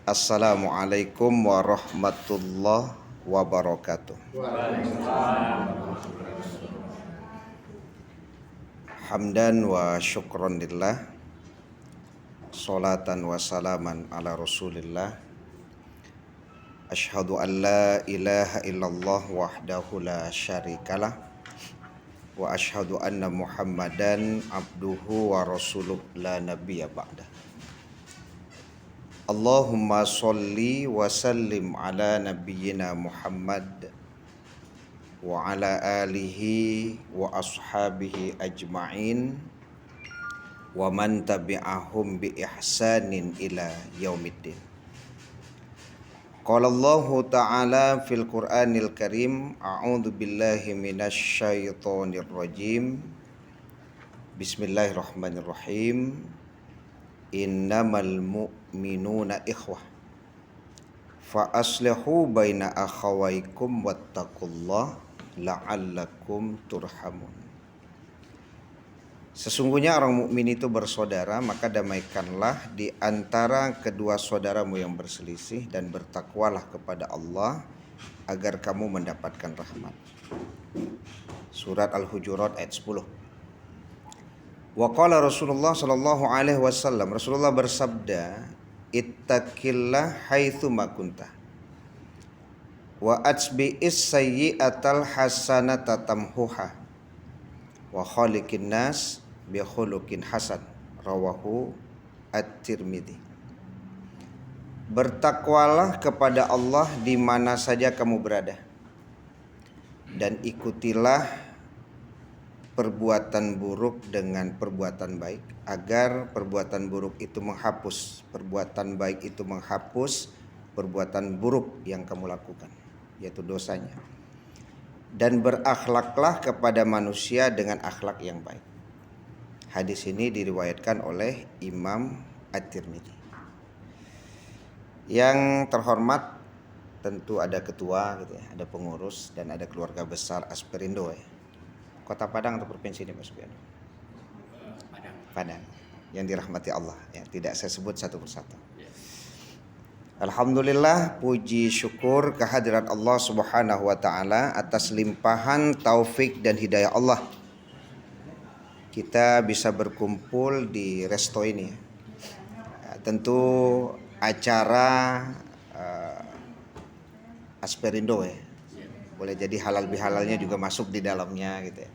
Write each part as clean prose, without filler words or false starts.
Assalamualaikum warahmatullahi wabarakatuh. Hamdan wa syukron lillah, salatan wa salaman ala rasulillah. Ashhadu an la ilaha illallah wahdahu la syarikalah, wa ashhadu anna muhammadan abduhu wa rasuluh la nabiyya ba'dah. Allahumma sholli wa sallim ala nabiyyina Muhammad wa ala alihi wa ashabihi ajma'in wa man tabi'ahum bi ihsanin ila yaumiddin. Qala Allahu ta'ala fil Qur'anil Karim, a'udzu billahi minasy syaithanir rajim. Bismillahirrahmanirrahim. Innamal mu'minuna ikhwah fa aslihu baina akhawaykum wattaqullah la'allakum turhamun. Sesungguhnya orang mukmin itu bersaudara, maka damaikanlah di antara kedua saudaramu yang berselisih dan bertakwalah kepada Allah agar kamu mendapatkan rahmat. Surat Al-Hujurat ayat 10. Wa qala Rasulullah sallallahu alaihi wasallam, Rasulullah bersabda, ittaqillah haitsu ma kunta wa atsbi'is sayyi'atal hasanata tamhuha wa khaliqin nas bi khuluqin hasan, rawahu at-Tirmidzi. Bertakwalah kepada Allah di mana saja kamu berada, dan ikutilah perbuatan buruk dengan perbuatan baik, agar perbuatan buruk itu menghapus, perbuatan baik itu menghapus perbuatan buruk yang kamu lakukan, yaitu dosanya. Dan berakhlaklah kepada manusia dengan akhlak yang baik. Hadis ini diriwayatkan oleh Imam At-Tirmidzi. Yang terhormat tentu ada ketua gitu ya, ada pengurus dan ada keluarga besar Asperindo ya. Kota Padang atau provinsi ini Mas Bian? Padang. Yang dirahmati Allah ya, tidak saya sebut satu persatu. Alhamdulillah, puji syukur kehadirat Allah Subhanahu wa taala atas limpahan taufik dan hidayah Allah. Kita bisa berkumpul di resto ini. Ya, tentu acara Asperindo ya. Boleh jadi halal bihalalnya juga masuk di dalamnya gitu ya.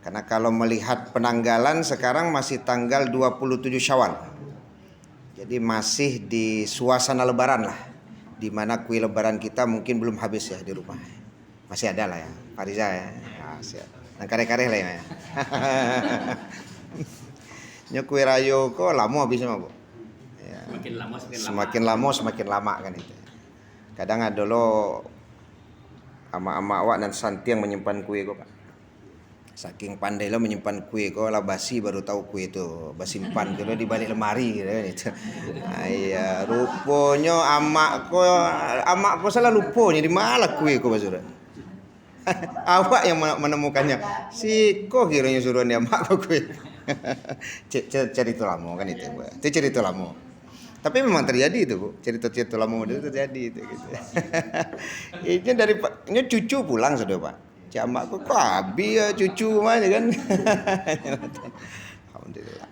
Karena kalau melihat penanggalan sekarang masih tanggal 27 Syawal. Jadi masih di suasana lebaran lah. Di mana kue lebaran kita mungkin belum habis ya di rumah. Masih ada lah ya, Pak Riza ya. Nah kare-kare lah ya. Nya kue rayo kok lama habisnya Bu. Ya. Semakin lama kan itu. Kadang ada lo ama-ama awak dan santi yang menyimpan kue kok Pak. Saking pandai lo menyimpan kue kok lah basi baru tahu kue itu simpan kalau di balik lemari gitu. Iya, rupanya amak ko salah lupanya di mana kue kok Basura. Awak yang menemukannya. Si kok kiranya suruhan dia amak kok kue. Cerita lama kan itu Bu. Itu cerita lama. Tapi memang terjadi itu Bu, cerita-cerita lama itu terjadi itu gitu. Ini dari ini cucu pulang sudah Pak. Cak makku kok abi ya cucu mana kan. Alhamdulillah.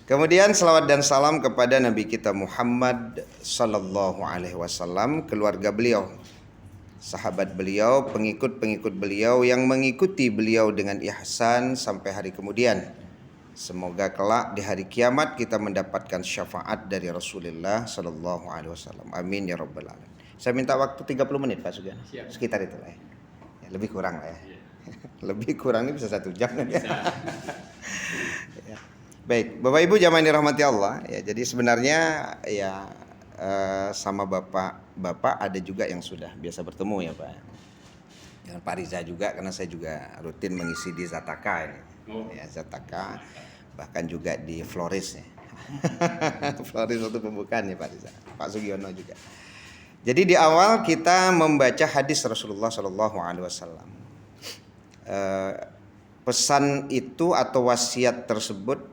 Kemudian selawat dan salam kepada Nabi kita Muhammad sallallahu alaihi wasallam, keluarga beliau, sahabat beliau, pengikut-pengikut beliau yang mengikuti beliau dengan ihsan sampai hari kemudian. Semoga kelak di hari kiamat kita mendapatkan syafaat dari Rasulullah sallallahu alaihi wasallam. Amin ya rabbal alamin. Saya minta waktu 30 menit Pak Sugeng. Sekitar itu lah ya. Lebih kurang lah ya. Lebih kurang ini bisa 1 jam kan ya. Baik, Bapak Ibu jamaah yang dirahmati Allah ya. Jadi sebenarnya ya sama Bapak ada juga yang sudah biasa bertemu ya Pak. Dengan Pak Riza juga, karena saya juga rutin mengisi di Zataka ini. Ya, Zataka, bahkan juga di Floris ya. Floris waktu pembukaan ya Pak Riza, Pak Sugiono juga. Jadi di awal kita membaca hadis Rasulullah Shallallahu Alaihi Wasallam. Pesan itu atau wasiat tersebut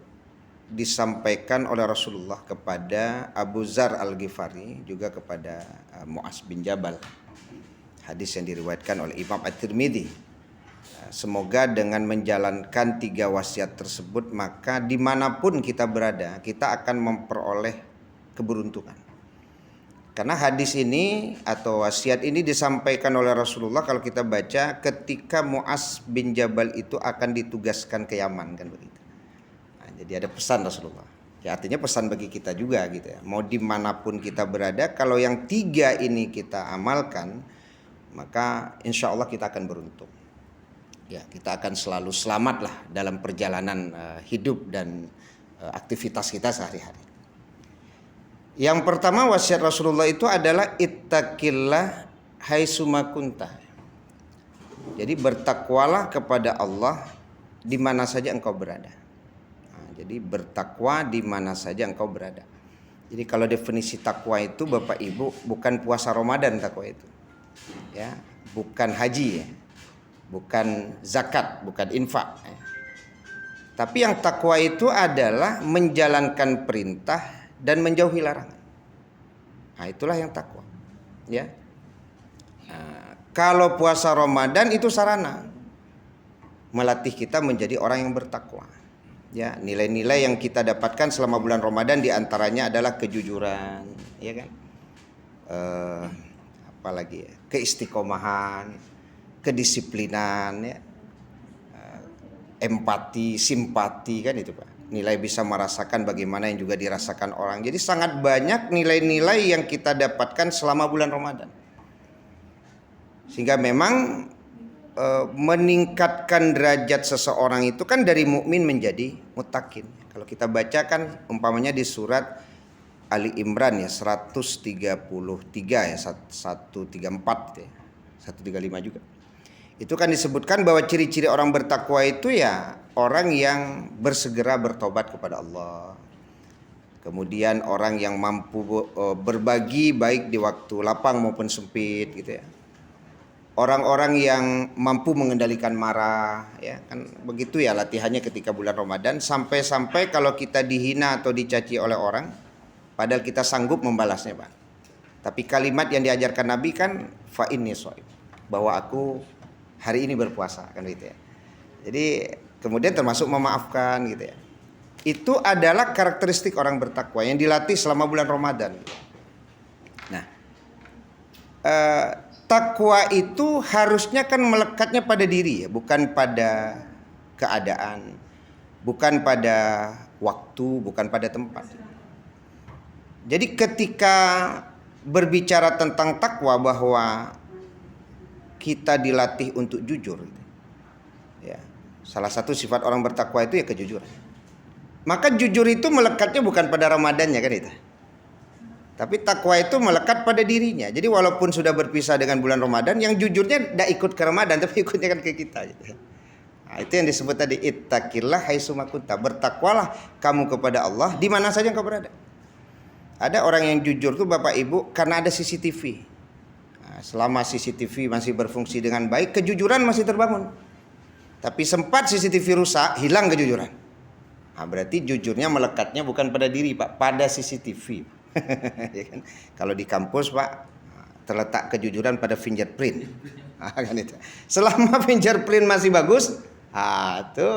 disampaikan oleh Rasulullah kepada Abu Dzar Al-Ghifari, juga kepada Mu'adz bin Jabal. Hadis yang diriwayatkan oleh Imam At-Tirmidzi. Semoga dengan menjalankan 3 wasiat tersebut, maka dimanapun kita berada, kita akan memperoleh keberuntungan. Karena hadis ini atau wasiat ini disampaikan oleh Rasulullah kalau kita baca ketika Mu'adz bin Jabal itu akan ditugaskan ke Yaman, kan begitu. Nah, jadi ada pesan Rasulullah. Ya, artinya pesan bagi kita juga gitu ya. Mau dimanapun kita berada, kalau yang 3 ini kita amalkan, maka insya Allah kita akan beruntung. Ya, kita akan selalu selamat lah dalam perjalanan hidup dan aktivitas kita sehari-hari. Yang pertama wasiat Rasulullah itu adalah ittaqillah haitsuma kunta. Jadi bertakwalah kepada Allah di mana saja engkau berada. Nah, jadi bertakwa di mana saja engkau berada. Jadi kalau definisi takwa itu Bapak Ibu bukan puasa Ramadan takwa itu. Ya, bukan haji ya. Bukan zakat, bukan infak. Tapi yang takwa itu adalah menjalankan perintah dan menjauhi larangan. Nah, itulah yang takwa. Ya. Nah, kalau puasa Ramadan itu sarana melatih kita menjadi orang yang bertakwa. Ya, nilai-nilai yang kita dapatkan selama bulan Ramadan diantaranya adalah kejujuran, ya kan? Apalagi ya, keistiqomahan, kedisiplinan, ya, empati, simpati, kan itu Pak. Nilai bisa merasakan bagaimana yang juga dirasakan orang. Jadi sangat banyak nilai-nilai yang kita dapatkan selama bulan Ramadan. Sehingga memang meningkatkan derajat seseorang itu kan dari mukmin menjadi muttaqin. Kalau kita baca kan umpamanya di surat Ali Imran ya 133 ya 134 ya 135 juga. Itu kan disebutkan bahwa ciri-ciri orang bertakwa itu ya orang yang bersegera bertobat kepada Allah. Kemudian orang yang mampu berbagi baik di waktu lapang maupun sempit gitu ya. Orang-orang yang mampu mengendalikan marah ya kan begitu ya latihannya ketika bulan Ramadan, sampai-sampai kalau kita dihina atau dicaci oleh orang padahal kita sanggup membalasnya, Pak. Tapi kalimat yang diajarkan Nabi kan fa inni shaim, bahwa aku hari ini berpuasa kan gitu ya. Jadi kemudian termasuk memaafkan gitu ya. Itu adalah karakteristik orang bertakwa yang dilatih selama bulan Ramadan. Nah, takwa itu harusnya kan melekatnya pada diri ya, bukan pada keadaan, bukan pada waktu, bukan pada tempat. Jadi ketika berbicara tentang takwa bahwa kita dilatih untuk jujur, ya, salah satu sifat orang bertakwa itu ya kejujuran. Maka jujur itu melekatnya bukan pada Ramadannya kan itu. Tapi takwa itu melekat pada dirinya. Jadi walaupun sudah berpisah dengan bulan Ramadan, yang jujurnya tidak ikut ke Ramadan, tapi ikutnya kan ke kita. Gitu. Nah, itu yang disebut tadi ittaqillah haitsuma kunta. Bertakwalah kamu kepada Allah di mana saja engkau berada. Ada orang yang jujur tuh Bapak Ibu karena ada CCTV. Nah, selama CCTV masih berfungsi dengan baik, kejujuran masih terbangun. Tapi sempat CCTV rusak, hilang kejujuran. Nah, berarti jujurnya melekatnya bukan pada diri Pak, pada CCTV. Ya kan? Kalau di kampus Pak terletak kejujuran pada fingerprint. Nah, kan itu. Selama fingerprint masih bagus, itu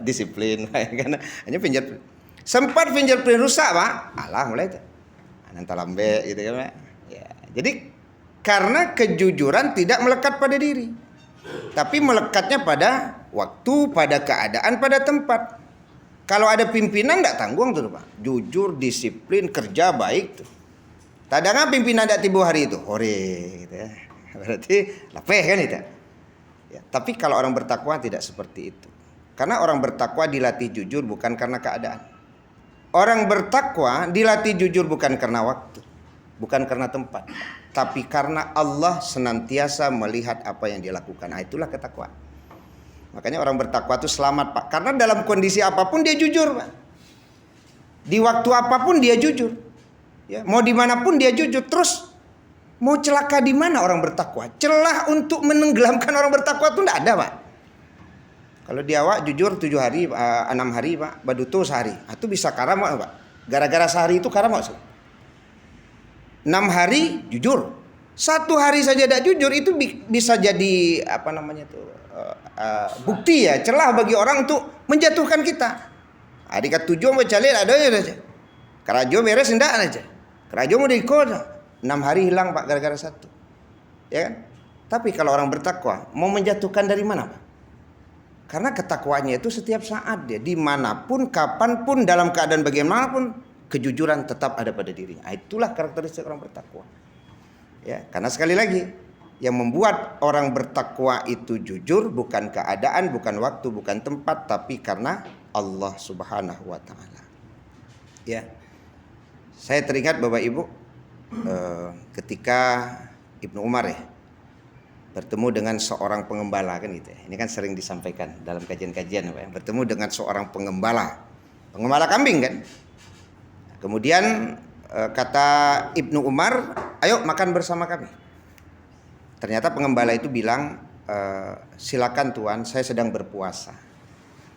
disiplin. Karena hanya fingerprint. Sempat fingerprint rusak Pak, alah mulai itu. Nanti lambe gitu kan Pak. Ya. Jadi karena kejujuran tidak melekat pada diri, tapi melekatnya pada waktu, pada keadaan, pada tempat. Kalau ada pimpinan tidak tanggung tuh Pak, jujur, disiplin, kerja baik tuh. Tadang pimpinan tidak tiba hari itu, hore, gitu ya. Berarti lapeh kan itu. Ya, tapi kalau orang bertakwa tidak seperti itu. Karena orang bertakwa dilatih jujur bukan karena keadaan. Orang bertakwa dilatih jujur bukan karena waktu, bukan karena tempat, tapi karena Allah senantiasa melihat apa yang dia lakukan. Nah, itulah ketakwaan. Makanya orang bertakwa itu selamat Pak. Karena dalam kondisi apapun dia jujur Pak. Di waktu apapun dia jujur. Ya, mau dimanapun dia jujur. Terus mau celaka di mana orang bertakwa? Celah untuk menenggelamkan orang bertakwa itu tidak ada Pak. Kalau di awak jujur 7 hari, 6 hari Pak, baduto sehari. Itu bisa karamok Pak. Gara-gara sehari itu karamok. 6 hari jujur. 1 hari saja tidak jujur itu bisa jadi apa namanya tuh bukti ya, celah bagi orang untuk menjatuhkan kita. Adik tujuh mau calik ada aja. Kerajo beres enggak aja. Kerajo mau diikut 6 hari hilang Pak gara-gara 1. Ya kan? Tapi kalau orang bertakwa mau menjatuhkan dari mana Pak? Karena ketakwaannya itu setiap saat dia, dimanapun, kapanpun, dalam keadaan bagaimanapun, kejujuran tetap ada pada dirinya. Itulah karakteristik orang bertakwa. Ya, karena sekali lagi, yang membuat orang bertakwa itu jujur bukan keadaan, bukan waktu, bukan tempat, tapi karena Allah Subhanahu wa taala. Ya. Saya teringat Bapak Ibu ketika Ibnu Umar ya bertemu dengan seorang pengembala kan gitu ya. Ini kan sering disampaikan dalam kajian-kajian Pak ya. Bertemu dengan seorang pengembala kambing kan. Kemudian kata Ibnu Umar, "Ayo makan bersama kami." Ternyata pengembala itu bilang, "Silakan Tuan, saya sedang berpuasa."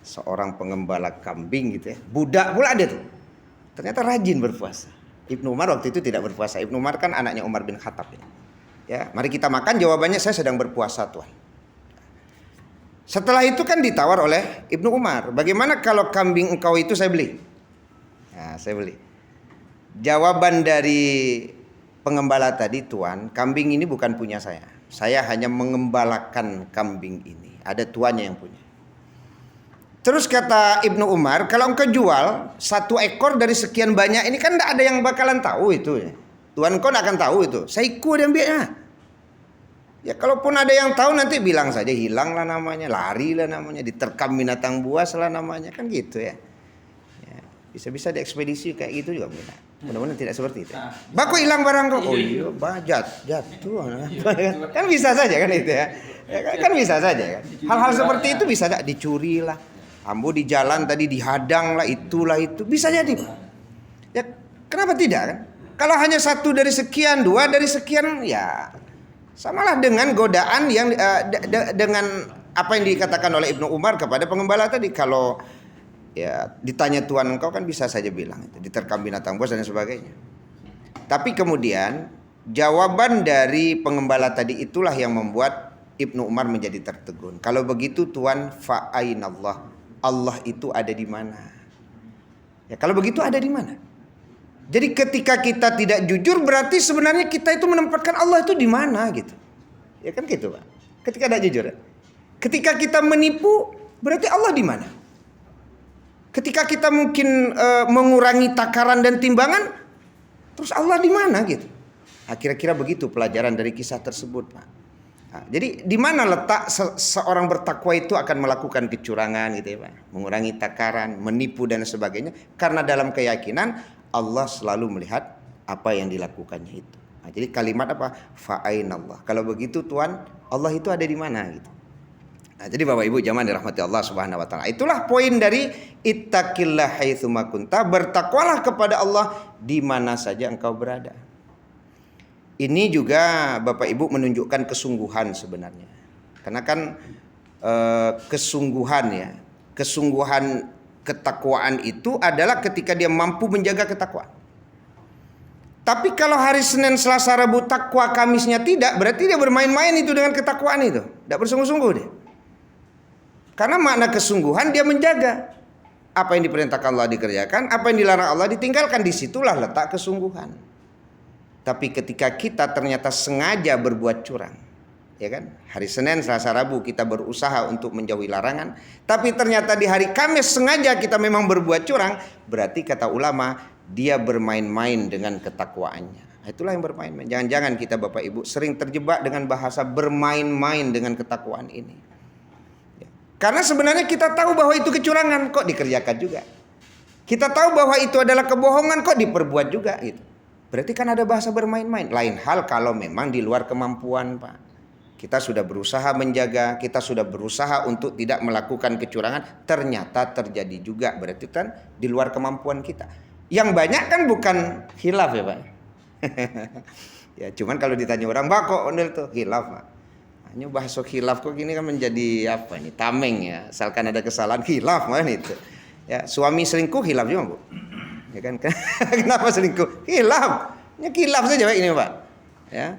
Seorang pengembala kambing gitu ya. Budak pula dia tuh. Ternyata rajin berpuasa. Ibnu Umar waktu itu tidak berpuasa. Ibnu Umar kan anaknya Umar bin Khattab ya. Ya, mari kita makan. Jawabannya, saya sedang berpuasa Tuhan. Setelah itu kan ditawar oleh Ibnu Umar, bagaimana kalau kambing engkau itu saya beli? Nah, saya beli. Jawaban dari pengembala tadi, Tuan, kambing ini bukan punya saya. Saya hanya mengembalakan kambing ini. Ada tuannya yang punya. Terus kata Ibnu Umar, kalau engkau jual 1 ekor dari sekian banyak ini kan tidak ada yang bakalan tahu itu. Tuan kau tidak akan tahu itu. Saya ikut ambilnya. Ya kalaupun ada yang tahu nanti bilang saja hilang lah namanya, lari lah namanya, diterkam binatang buas lah namanya, kan gitu ya. Bisa-bisa diekspedisi kayak gitu juga bisa. Mudah-mudahan tidak seperti itu. Baku hilang barang kau. Oh iya, jatuh. Kan bisa saja kan itu ya. Kan bisa saja kan. Hal-hal seperti itu bisa dicuri lah. Ambo di jalan tadi dihadang lah, itulah itu. Bisa jadi. Ya kenapa tidak kan? Kalau hanya 1 dari sekian, 2 dari sekian, ya samalah dengan godaan yang dengan apa yang dikatakan oleh Ibnu Umar kepada pengembala tadi. Kalau ya ditanya Tuhan engkau kan bisa saja bilang itu, diterkam binatang buas dan sebagainya. Tapi kemudian jawaban dari pengembala tadi itulah yang membuat Ibnu Umar menjadi tertegun. Kalau begitu Tuhan, fa'ainallah, Allah itu ada di mana? Ya kalau begitu ada di mana? Jadi ketika kita tidak jujur berarti sebenarnya kita itu menempatkan Allah itu di mana gitu. Ya kan gitu Pak. Ketika tidak jujur. Ketika kita menipu berarti Allah di mana? Ketika kita mungkin mengurangi takaran dan timbangan, terus Allah di mana gitu? Nah, kira-kira begitu pelajaran dari kisah tersebut Pak. Nah, jadi di mana letak seorang bertakwa itu akan melakukan kecurangan gitu ya Pak? Mengurangi takaran, menipu dan sebagainya. Karena dalam keyakinan Allah selalu melihat apa yang dilakukannya itu. Nah, jadi kalimat apa? Fa'ainallah. Kalau begitu Tuhan, Allah itu ada di mana gitu. Nah, jadi Bapak Ibu jamaah dirahmati Allah Subhanahu wa taala. Itulah poin dari ittaqillah haitsuma kunta, bertakwalah kepada Allah di mana saja engkau berada. Ini juga Bapak Ibu menunjukkan kesungguhan sebenarnya. Karena kan kesungguhan ya, kesungguhan ketakwaan itu adalah ketika dia mampu menjaga ketakwaan. Tapi kalau hari Senin, Selasa, Rabu takwa, Kamisnya tidak, berarti dia bermain-main itu dengan ketakwaan itu. Tidak bersungguh-sungguh dia. Karena makna kesungguhan dia menjaga. Apa yang diperintahkan Allah dikerjakan, apa yang dilarang Allah ditinggalkan. Disitulah letak kesungguhan. Tapi ketika kita ternyata sengaja berbuat curang, ya kan? Hari Senin, Selasa, Rabu kita berusaha untuk menjauhi larangan, tapi ternyata di hari Kamis sengaja kita memang berbuat curang, berarti kata ulama dia bermain-main dengan ketakwaannya. Itulah yang bermain-main. Jangan-jangan kita Bapak Ibu sering terjebak dengan bahasa bermain-main dengan ketakwaan ini. Karena sebenarnya kita tahu bahwa itu kecurangan, kok dikerjakan juga. Kita tahu bahwa itu adalah kebohongan, kok diperbuat juga gitu. Berarti kan ada bahasa bermain-main. Lain hal kalau memang di luar kemampuan Pak. Kita sudah berusaha menjaga, kita sudah berusaha untuk tidak melakukan kecurangan, ternyata terjadi juga. Berarti kan di luar kemampuan kita. Yang banyak kan bukan khilaf ya Pak. Ya cuman kalau ditanya orang, "Pak kok ondel tuh khilaf Pak?" Nah, Ini bahasa khilaf kok gini kan menjadi apa nih? Tameng ya. Asalkan ada kesalahan khilaf kan itu. Ya, suami selingkuh khilaf juga, Bu. Ya kan? Kenapa selingkuh? Khilaf. Ya khilaf saja Pak ini, Pak. Ya.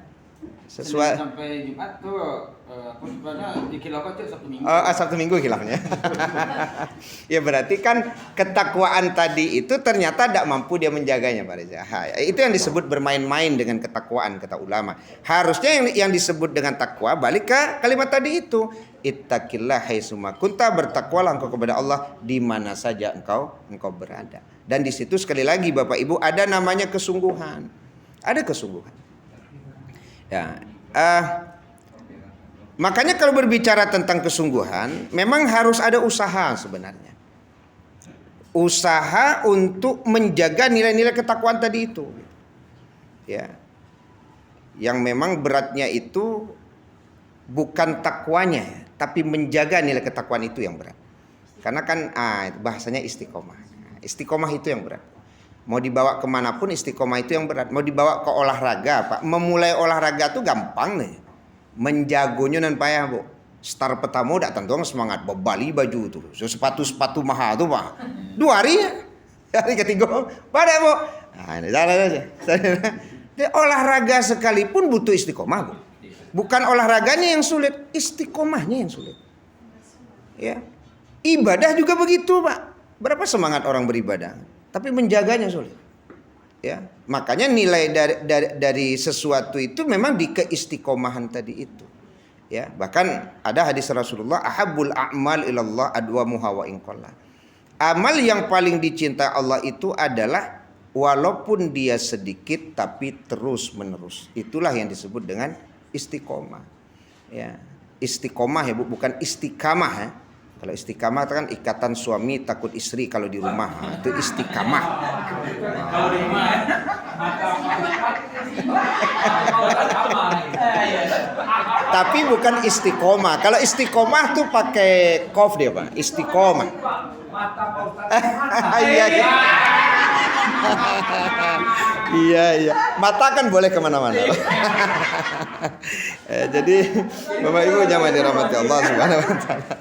Sesuai sampai Jumat tuh aku sebenarnya di khilafah itu Sabtu Minggu. Sabtu Minggu khilafnya. Ya berarti kan ketakwaan tadi itu ternyata tidak mampu dia menjaganya Pak Reza. Itu yang disebut bermain-main dengan ketakwaan kata ulama. Harusnya yang disebut dengan takwa balik ke kalimat tadi itu. Ittaqillah haitsuma kunta, bertakwalah engkau kepada Allah di mana saja engkau berada. Dan di situ sekali lagi Bapak Ibu ada namanya kesungguhan. Ada kesungguhan. Ya, makanya kalau berbicara tentang kesungguhan, memang harus ada usaha sebenarnya. Usaha untuk menjaga nilai-nilai ketakwaan tadi itu. Ya. Yang memang beratnya itu bukan takwanya, tapi menjaga nilai ketakwaan itu yang berat. Karena kan bahasanya istiqomah. Istiqomah itu yang berat. Mau dibawa kemanapun istiqomah itu yang berat. Mau dibawa ke olahraga Pak. Memulai olahraga tuh gampang nih. Menjagonya nan payah Bu. Star pertama udah tentu semangat. Bali baju tuh. Sepatu mahal tuh Pak. 2 hari ya. Hari ketiga pada Bu. Nah ini jalan aja. Olahraga sekalipun butuh istiqomah Bu. Bukan olahraganya yang sulit. Istiqomahnya yang sulit. Ya. Ibadah juga begitu Pak. Berapa semangat orang beribadah. Tapi menjaganya sulit. Ya, makanya nilai dari sesuatu itu memang di keistiqomahan tadi itu. Ya, bahkan ada hadis Rasulullah, ahabbul a'mal ilallah adwamuha wa in qalla. Amal yang paling dicintai Allah itu adalah walaupun dia sedikit tapi terus menerus. Itulah yang disebut dengan istiqomah. Ya, istiqomah ya Bu, bukan istiqamah ya. Kalau istiqamah itu kan ikatan suami takut istri kalau di rumah. Itu istiqamah. Kalau di rumah Tapi bukan istiqomah. Kalau istiqomah tuh pakai qaf dia Pak. Istiqomah. Iya. Iya. Mata kan boleh kemana-mana. Jadi Bapak Ibu jangan dirahmati Allah Subhanahu Wa Taala.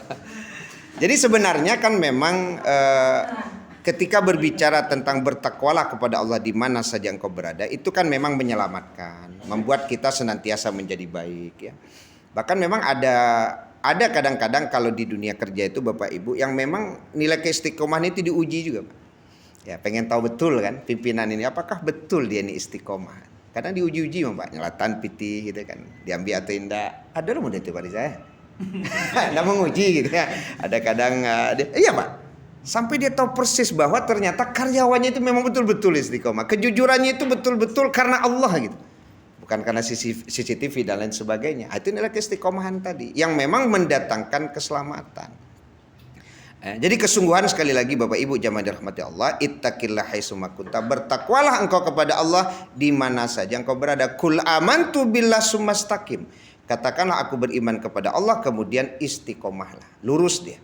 Jadi sebenarnya kan memang ketika berbicara tentang bertakwalah kepada Allah di mana saja engkau berada, itu kan memang menyelamatkan, membuat kita senantiasa menjadi baik ya. Bahkan memang ada kadang-kadang kalau di dunia kerja itu Bapak Ibu yang memang nilai keistiqomahan itu diuji juga Pak. Ya, pengen tahu betul kan pimpinan ini apakah betul dia ini istiqomah. Kadang diuji-uji Pak, nyelatan pitih gitu kan. Diambil atau tidak. Ada loh model itu Pak saya. Nggak menguji gitu ya. Ada kadang iya Pak. Sampai dia tahu persis bahwa ternyata karyawannya itu memang betul-betul istiqomah. Kejujurannya itu betul-betul karena Allah gitu. Bukan karena CCTV dan lain sebagainya. Itu nilai keistiqomahan tadi yang memang mendatangkan keselamatan. Jadi kesungguhan sekali lagi Bapak Ibu jamaah dirahmati Allah, ittaqillah haitsuma kunta, bertakwalah engkau kepada Allah di mana saja engkau berada. Qul amantu billah tsumastaqim. Katakanlah aku beriman kepada Allah, kemudian istiqomahlah, lurus dia,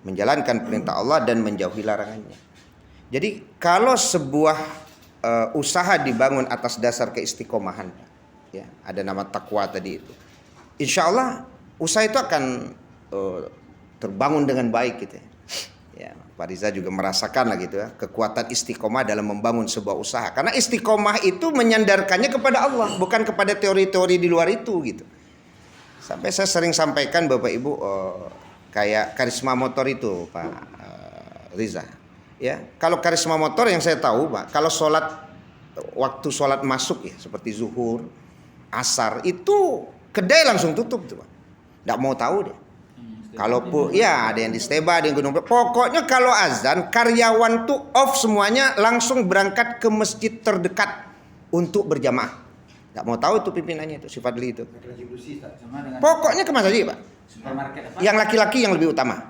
menjalankan perintah Allah dan menjauhi larangannya. Jadi kalau sebuah usaha dibangun atas dasar keistiqomahan, ya ada nama takwa tadi itu, insya Allah usaha itu akan terbangun dengan baik gitu ya. Ya, Pak Riza juga merasakan lah gitu ya, kekuatan istiqomah dalam membangun sebuah usaha. Karena istiqomah itu menyandarkannya kepada Allah, bukan kepada teori-teori di luar itu gitu. Sampai saya sering sampaikan Bapak Ibu kayak karisma motor itu Pak Riza. Ya, kalau karisma motor yang saya tahu Pak, kalau waktu sholat masuk ya seperti zuhur, asar itu kedai langsung tutup tuh Pak. Nggak mau tahu deh. Kalaupun ya ada yang di Steba, ada yang Gunung. Pokoknya kalau azan karyawan tuh off semuanya, langsung berangkat ke masjid terdekat untuk berjamaah. Nggak mau tahu tuh pimpinannya itu, si Fadli itu. Pokoknya kemana saja Pak? Yang laki-laki yang lebih utama.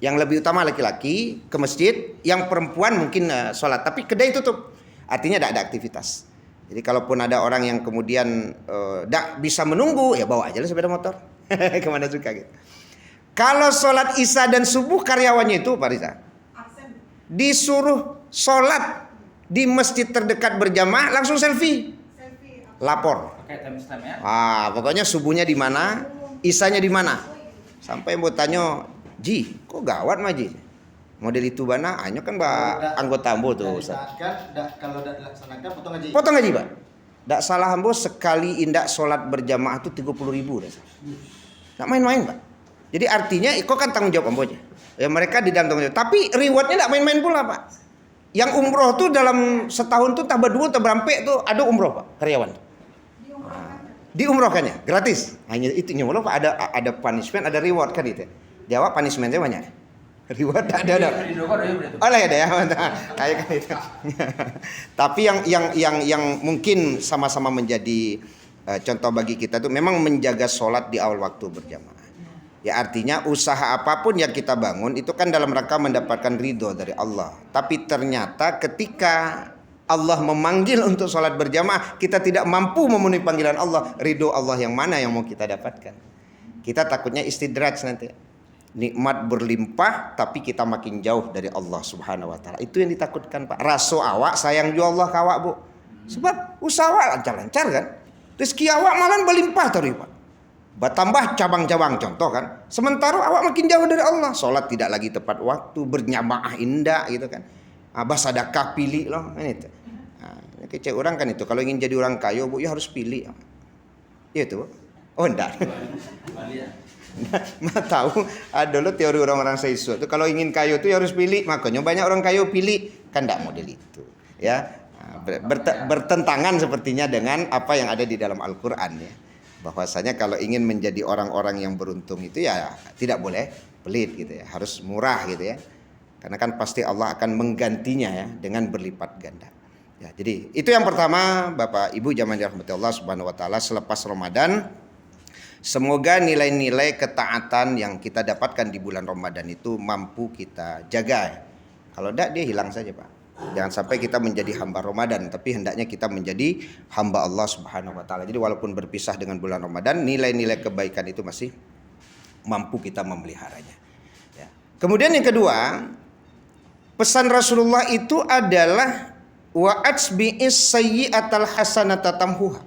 Yang lebih utama laki-laki ke masjid, yang perempuan mungkin sholat. Tapi kedai tutup, artinya tidak ada aktivitas. Jadi kalaupun ada orang yang kemudian tidak bisa menunggu, ya bawa aja lah sepeda motor. Kemana suka gitu. Kalau sholat isya dan subuh karyawannya itu Pak Riza disuruh sholat di masjid terdekat berjamaah langsung selfie. Lapor. Pokoknya subuhnya di mana, Isanya di mana? Sampai mau tanya, Ji, kok gawat mah Ji? Model itu bana, hanya kan anggota ambo tuh. Kalau tidak dilaksanakan potong gaji. Potong gaji Pak. Dak salah ambo sekali indak sholat berjamaah tuh 30.000 dah. Nggak main-main Pak. Jadi artinya, kok kan tanggung jawab ambonya. Ya mereka di dalam tanggung jawab. Tapi rewardnya nggak main-main pula Pak. Yang umroh tuh dalam setahun tuh tambah 2 tambah berapa tuh ada umroh Pak karyawan. Diumrohkannya gratis. Hanya itu nyuruh Pak, ada punishment, ada reward kan itu. Jawab punishmentnya banyak. Reward ada. Oh lah ya kayak kan itu. Tapi yang mungkin sama-sama menjadi contoh bagi kita tuh memang menjaga sholat di awal waktu berjamaah. Ya artinya usaha apapun yang kita bangun itu kan dalam rangka mendapatkan ridho dari Allah. Tapi ternyata ketika Allah memanggil untuk sholat berjamaah, kita tidak mampu memenuhi panggilan Allah. Ridho Allah yang mana yang mau kita dapatkan? Kita takutnya istidraj nanti. Nikmat berlimpah tapi kita makin jauh dari Allah Subhanahu wa taala. Itu yang ditakutkan Pak. Raso awak sayang ju Allah kawak Bu. Sebab usaha awak lancar-lancar kan. Rezeki awak malah berlimpah tadi Pak. Bertambah cabang-cabang contoh kan. Sementara awak makin jauh dari Allah. Sholat tidak lagi tepat waktu, berjamaah indah gitu kan. Abah sedekah pilih loh kan itu. Nah, kecil orang kan itu kalau ingin jadi orang kaya Bu ya harus pilih. Iya tuh. Oh enggak. Nah, tahu ada lo teori orang-orang Seisu itu kalau ingin kaya itu ya harus pilih, makanya banyak orang kaya pilih kan enggak model itu ya. Bertentangan sepertinya dengan apa yang ada di dalam Al-Qur'an ya. Bahwasanya kalau ingin menjadi orang-orang yang beruntung itu ya tidak boleh pelit gitu ya, harus murah gitu ya. Karena kan pasti Allah akan menggantinya ya dengan berlipat ganda. Ya, jadi itu yang pertama Bapak Ibu jamaah dirahmati Allah Subhanahu wa taala selepas Ramadan. Semoga nilai-nilai ketaatan yang kita dapatkan di bulan Ramadan itu mampu kita jaga. Kalau tidak dia hilang saja Pak. Jangan sampai kita menjadi hamba Ramadan, tapi hendaknya kita menjadi hamba Allah Subhanahu wa taala. Jadi walaupun berpisah dengan bulan Ramadan, nilai-nilai kebaikan itu masih mampu kita memeliharanya. Ya. Kemudian yang kedua, pesan Rasulullah itu adalah wa atsbi'is sayyi'atal hasanata tamhuha.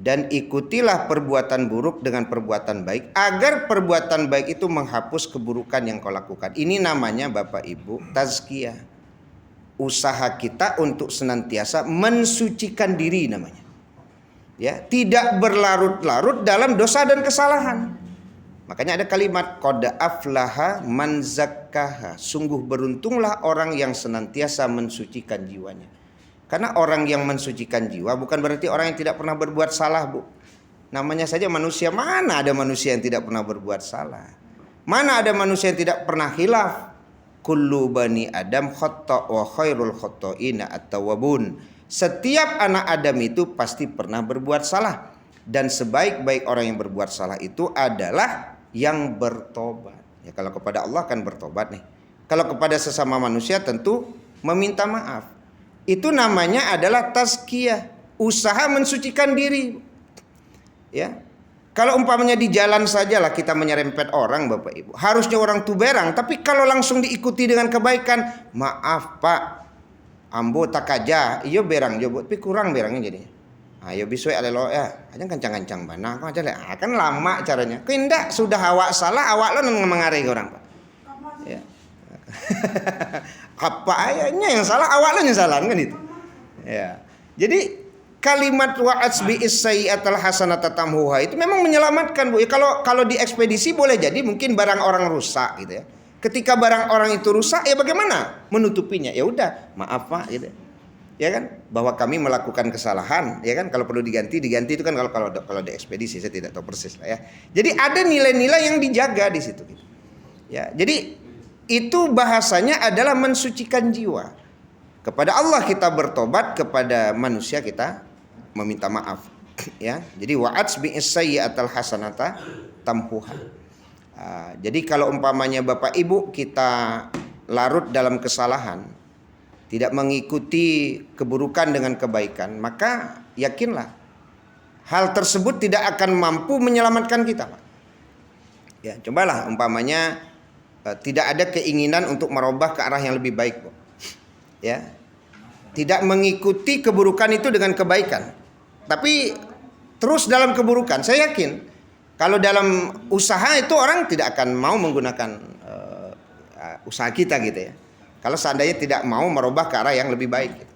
Dan ikutilah perbuatan buruk dengan perbuatan baik agar perbuatan baik itu menghapus keburukan yang kau lakukan. Ini namanya Bapak Ibu tazkiyah. Usaha kita untuk senantiasa mensucikan diri namanya. Ya, tidak berlarut-larut dalam dosa dan kesalahan. Makanya ada kalimat qad aflaha man zakkaha. Sungguh beruntunglah orang yang senantiasa mensucikan jiwanya. Karena orang yang mensucikan jiwa bukan berarti orang yang tidak pernah berbuat salah Bu. Namanya saja manusia, mana ada manusia yang tidak pernah berbuat salah. Mana ada manusia yang tidak pernah khilaf. Kullu bani Adam khata' wa khairul khata'ina at-tawwabun. Setiap anak Adam itu pasti pernah berbuat salah. Dan sebaik-baik orang yang berbuat salah itu adalah yang bertobat. Ya kalau kepada Allah kan bertobat nih. Kalau kepada sesama manusia tentu meminta maaf. Itu namanya adalah tazkiyah, usaha mensucikan diri. Ya. Kalau umpamanya di jalan sajalah kita menyerempet orang Bapak Ibu. Harusnya orang tu berang, tapi kalau langsung diikuti dengan kebaikan, maaf Pak, ambo tak aja, iyo berang jo, tapi kurang berangnya jadinya. Ayo biswe alelo ya, aja kencang-kencang bana, kok aja kan lama caranya. Kindak sudah awak salah, awak lo mengarai orang Pak. Ya. Apa ayahnya yang salah, awak lo yang salah kan itu. Ya. Jadi kalimat wa'ats bi'is sayyi'atal hasanata tamhuha itu memang menyelamatkan Bu. Ya, kalau di ekspedisi boleh jadi mungkin barang orang rusak gitu ya. Ketika barang orang itu rusak ya bagaimana menutupinya? Ya udah, maaf Pak gitu. Ya kan? Bahwa kami melakukan kesalahan, ya kan? Kalau perlu diganti itu kan kalau di ekspedisi saya tidak tahu persis lah ya. Jadi ada nilai-nilai yang dijaga di situ gitu. Ya, jadi itu bahasanya adalah mensucikan jiwa. Kepada Allah kita bertobat, kepada manusia kita meminta maaf. Ya, jadi wa'ats bi'is sayyi'atal hasanata tamhuha. Jadi kalau umpamanya Bapak Ibu kita larut dalam kesalahan, tidak mengikuti keburukan dengan kebaikan, maka yakinlah hal tersebut tidak akan mampu menyelamatkan kita. Ya, cobalah umpamanya tidak ada keinginan untuk merubah ke arah yang lebih baik, Bu. Ya. Tidak mengikuti keburukan itu dengan kebaikan. Tapi terus dalam keburukan, saya yakin Kalau dalam usaha itu orang tidak akan mau menggunakan usaha kita gitu ya. Kalau seandainya tidak mau merubah ke arah yang lebih baik. Gitu.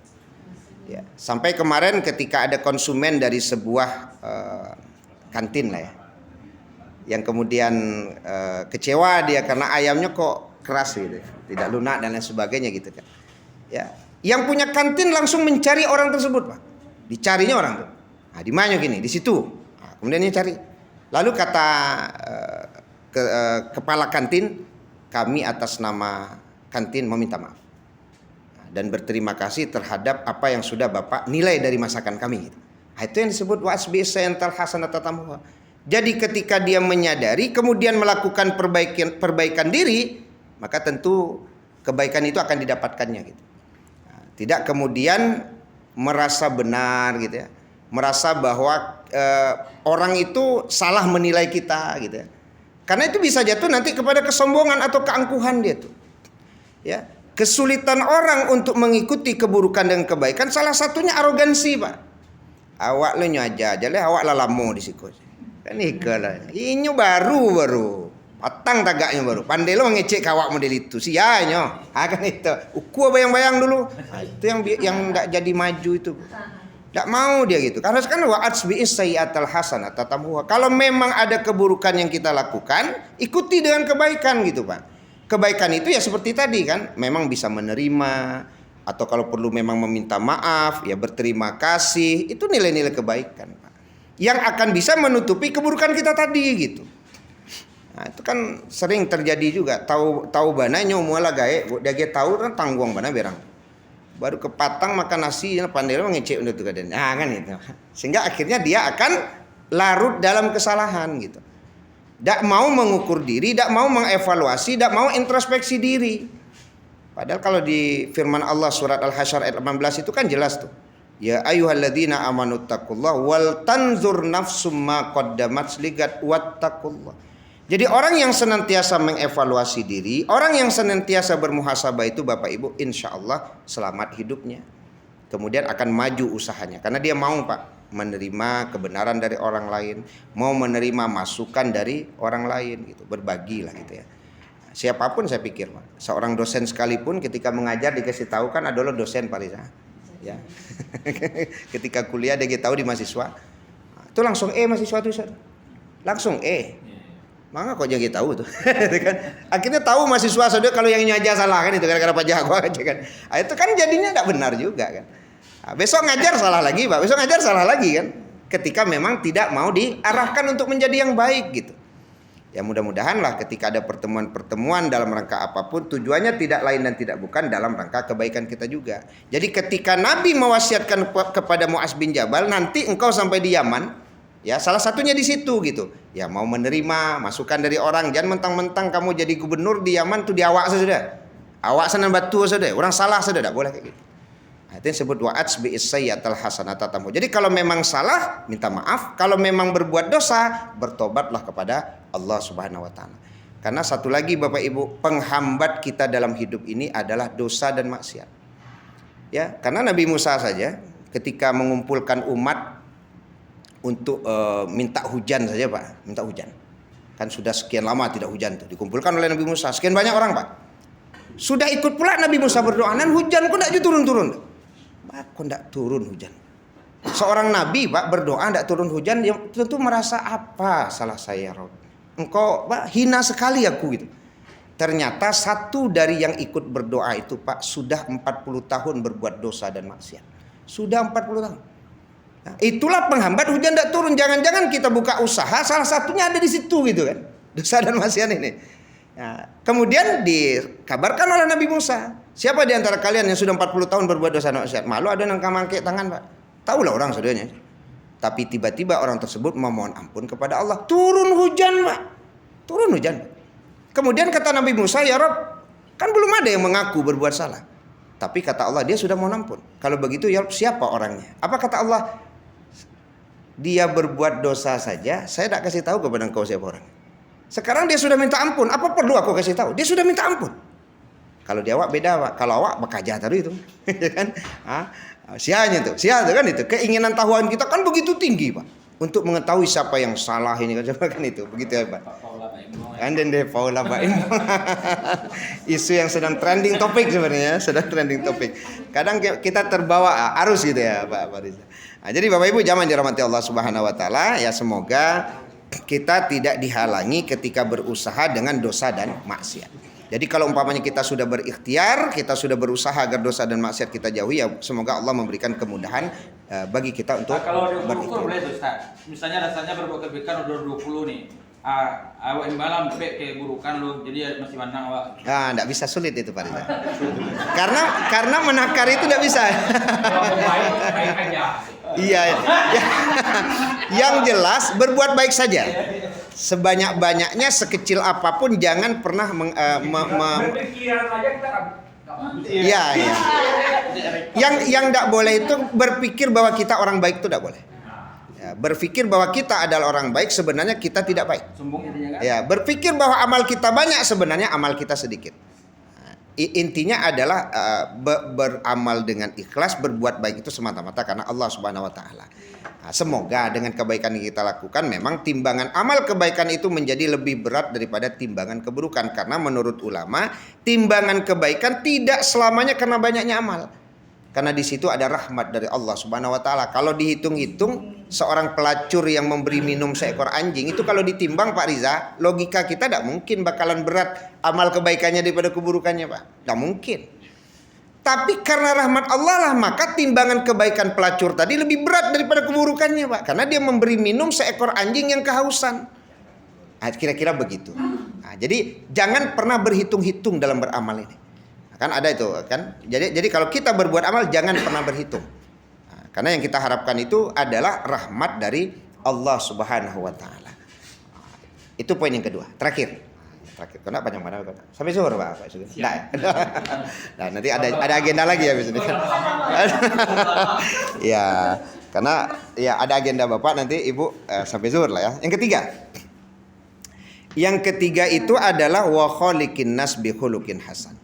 Ya. Sampai kemarin ketika ada konsumen dari sebuah kantin lah ya, yang kemudian kecewa dia karena ayamnya kok keras gitu, tidak lunak dan lain sebagainya gitu kan. Ya, yang punya kantin langsung mencari orang tersebut, Pak. Dicarinya orang tuh. Nah, di mana gini, di situ. Nah, kemudian dia cari. Lalu kata kepala kantin, kami atas nama kantin meminta maaf dan berterima kasih terhadap apa yang sudah Bapak nilai dari masakan kami. Nah, itu yang disebut wa'asbi sayantal hasanata tamuha. Jadi ketika dia menyadari kemudian melakukan perbaikan diri, maka tentu kebaikan itu akan didapatkannya gitu. Nah, tidak kemudian merasa benar gitu ya. Merasa bahwa orang itu salah menilai kita gitu ya. Karena itu bisa jatuh nanti kepada kesombongan atau keangkuhan dia tuh. Ya, kesulitan orang untuk mengikuti keburukan dan kebaikan salah satunya arogansi, Pak. Awak lo nyaja aja lah, awak lah lamo di situ. Kan ikalah. Inyo baru. Patang tagaknya baru. Pandai lo ngecek kawak model itu. Sianya. Kan itu. Uku bayang-bayang dulu. Nah, itu yang enggak jadi maju itu. Enggak mau dia gitu. Karena kan wa'atsbi'is sayyi'atal hasanata tamuha. Kalau memang ada keburukan yang kita lakukan, ikuti dengan kebaikan gitu, Pak. Kebaikan itu ya seperti tadi kan, memang bisa menerima atau kalau perlu memang meminta maaf, ya berterima kasih. Itu nilai-nilai kebaikan, Pak. Yang akan bisa menutupi keburukan kita tadi gitu. Nah, itu kan sering terjadi juga. Tahu bana nyomuala gae, dia tahu kan tanggung bana berang. Baru kepatang makan nasi, pandai lo ngecek untuk itu kan. Nah, kan itu. Sehingga akhirnya dia akan larut dalam kesalahan gitu. Tidak mau mengukur diri, tidak mau mengevaluasi, tidak mau introspeksi diri. Padahal kalau di firman Allah surat Al-Hasyr ayat 18 itu kan jelas tuh. Ya ayyuhalladzina amanu taqullaha wal tanzur nafsum ma qaddamat ligat wattaqullah. Jadi orang yang senantiasa mengevaluasi diri, orang yang senantiasa bermuhasabah itu Bapak Ibu insya Allah selamat hidupnya. Kemudian akan maju usahanya karena dia mau, Pak, menerima kebenaran dari orang lain, mau menerima masukan dari orang lain gitu, berbagilah gitu ya. Siapapun saya pikir, Pak, seorang dosen sekalipun ketika mengajar dikasih tahu kan adalah dosen Pak Riza. Ya. Ketika kuliah dia tahu di mahasiswa. Itu langsung mahasiswa itu langsung Maka kok jadi tahu tuh. Kan akhirnya tahu mahasiswa saudara kalau yang nyaja salah kan itu gara-gara Pak Jago aja kan. Nah, itu kan jadinya tidak benar juga kan. Nah, besok ngajar salah lagi, Pak. Besok ngajar salah lagi kan. Ketika memang tidak mau diarahkan untuk menjadi yang baik gitu. Ya mudah-mudahan lah ketika ada pertemuan-pertemuan dalam rangka apapun tujuannya tidak lain dan tidak bukan dalam rangka kebaikan kita juga. Jadi ketika Nabi mewasiatkan kepada Mu'adz bin Jabal, nanti engkau sampai di Yaman, ya salah satunya di situ gitu. Ya mau menerima masukan dari orang, jangan mentang-mentang kamu jadi gubernur di Yaman tuh di awak saja. Awak sana batu saja. Orang salah saja tidak boleh kayak gitu. Itu yang disebut wa'atsbi'is sayyi'atal hasanata tamuha. Jadi kalau memang salah minta maaf, kalau memang berbuat dosa bertobatlah kepada Allah Subhanahu wa taala. Karena satu lagi Bapak Ibu, penghambat kita dalam hidup ini adalah dosa dan maksiat. Ya, karena Nabi Musa saja ketika mengumpulkan umat untuk minta hujan saja, Pak, minta hujan. Kan sudah sekian lama tidak hujan tuh, dikumpulkan oleh Nabi Musa sekian banyak orang, Pak. Sudah ikut pula Nabi Musa berdoa, dan hujan kok tidak turun-turun. Kok tidak turun hujan? Seorang nabi, Pak, berdoa tidak turun hujan, dia tentu merasa apa salah saya, Rob? Engkau, Pak, hina sekali aku gitu. Ternyata satu dari yang ikut berdoa itu, Pak, sudah 40 tahun berbuat dosa dan maksiat. Sudah 40 tahun. Nah, itulah penghambat hujan tidak turun. Jangan-jangan kita buka usaha, salah satunya ada di situ gitu kan. Dosa dan maksiat ini. Nah, kemudian dikabarkan oleh Nabi Musa, siapa di antara kalian yang sudah 40 tahun berbuat dosa dan maksiat? Malu ada yang mangkek tangan, Pak. Tahulah orang saudaranya. Tapi tiba-tiba orang tersebut memohon ampun kepada Allah. Turun hujan, Pak. Turun hujan. Kemudian kata Nabi Musa, ya Rob, kan belum ada yang mengaku berbuat salah. Tapi kata Allah, dia sudah mohon ampun. Kalau begitu, ya Rob, siapa orangnya? Apa kata Allah? Dia berbuat dosa saja, saya tidak kasih tahu kepada engkau siapa orang. Sekarang dia sudah minta ampun. Apa perlu aku kasih tahu? Dia sudah minta ampun. Kalau di awak beda, Pak. Kalau awak bakaja tadi itu, kan? Sianya tuh, sia tuh kan itu. Keinginan tahuan kita kan begitu tinggi, Pak. untuk mengetahui siapa yang salah ini kan itu begitu ya Pak. Pak Paula Pak Imong. Anden deh Paula Pak Imong. Isu yang sedang trending topik sebenarnya, sedang trending topik. Kadang kita terbawa arus gitu ya Pak Riza. Nah, jadi Bapak Ibu jamaah dirahmati Allah Subhanahu wa taala, ya semoga kita tidak dihalangi ketika berusaha dengan dosa dan maksiat. Jadi kalau umpamanya kita sudah berikhtiar, kita sudah berusaha agar dosa dan maksiat kita jauhi, ya semoga Allah memberikan kemudahan bagi kita untuk Kalau diukur berikhtiar. boleh tuh Ustaz. Misalnya rasanya berbuat kebaikan udah 20 nih. Awak imbalan kayak burukan lu, jadi masih mandang awak. Enggak bisa, sulit itu Pak Riza. Karena menakar itu enggak bisa. Kalau baik aja. Iya. Yang jelas berbuat baik saja. Sebanyak-banyaknya, sekecil apapun, jangan pernah Berpikiran aja kita Iya. Yang tidak boleh itu berpikir bahwa kita orang baik, itu tidak boleh. Ya, berpikir bahwa kita adalah orang baik, sebenarnya kita tidak baik. sombong intinya kan. Ya, berpikir bahwa amal kita banyak, sebenarnya amal kita sedikit. Nah, intinya adalah beramal dengan ikhlas, berbuat baik itu semata-mata karena Allah Subhanahu wa taala. Nah, semoga dengan kebaikan yang kita lakukan, memang timbangan amal kebaikan itu menjadi lebih berat daripada timbangan keburukan. Karena menurut ulama, timbangan kebaikan tidak selamanya karena banyaknya amal. Karena di situ ada rahmat dari Allah Subhanahu wa taala. Kalau dihitung-hitung, seorang pelacur yang memberi minum seekor anjing, itu kalau ditimbang Pak Riza, logika kita tidak mungkin bakalan berat amal kebaikannya daripada keburukannya Pak. Tidak mungkin. Tapi karena rahmat Allah lah, maka timbangan kebaikan pelacur tadi lebih berat daripada keburukannya Pak. Karena dia memberi minum seekor anjing yang kehausan. Nah, kira-kira begitu. Nah, jadi jangan pernah berhitung-hitung dalam beramal ini. Kan ada itu kan. Jadi kalau kita berbuat amal jangan pernah berhitung. Nah, karena yang kita harapkan itu adalah rahmat dari Allah Subhanahu wa taala. Itu poin yang kedua. Terakhir. Kena panjang mana Pak? Sampai zuhur Pak. Nah, nah, nanti ada agenda lagi ya biasanya. Ya, karena ya ada agenda Bapak nanti Ibu sampai zuhur lah ya. Yang ketiga itu adalah wa khaliqin nas bi khuluqin hasan.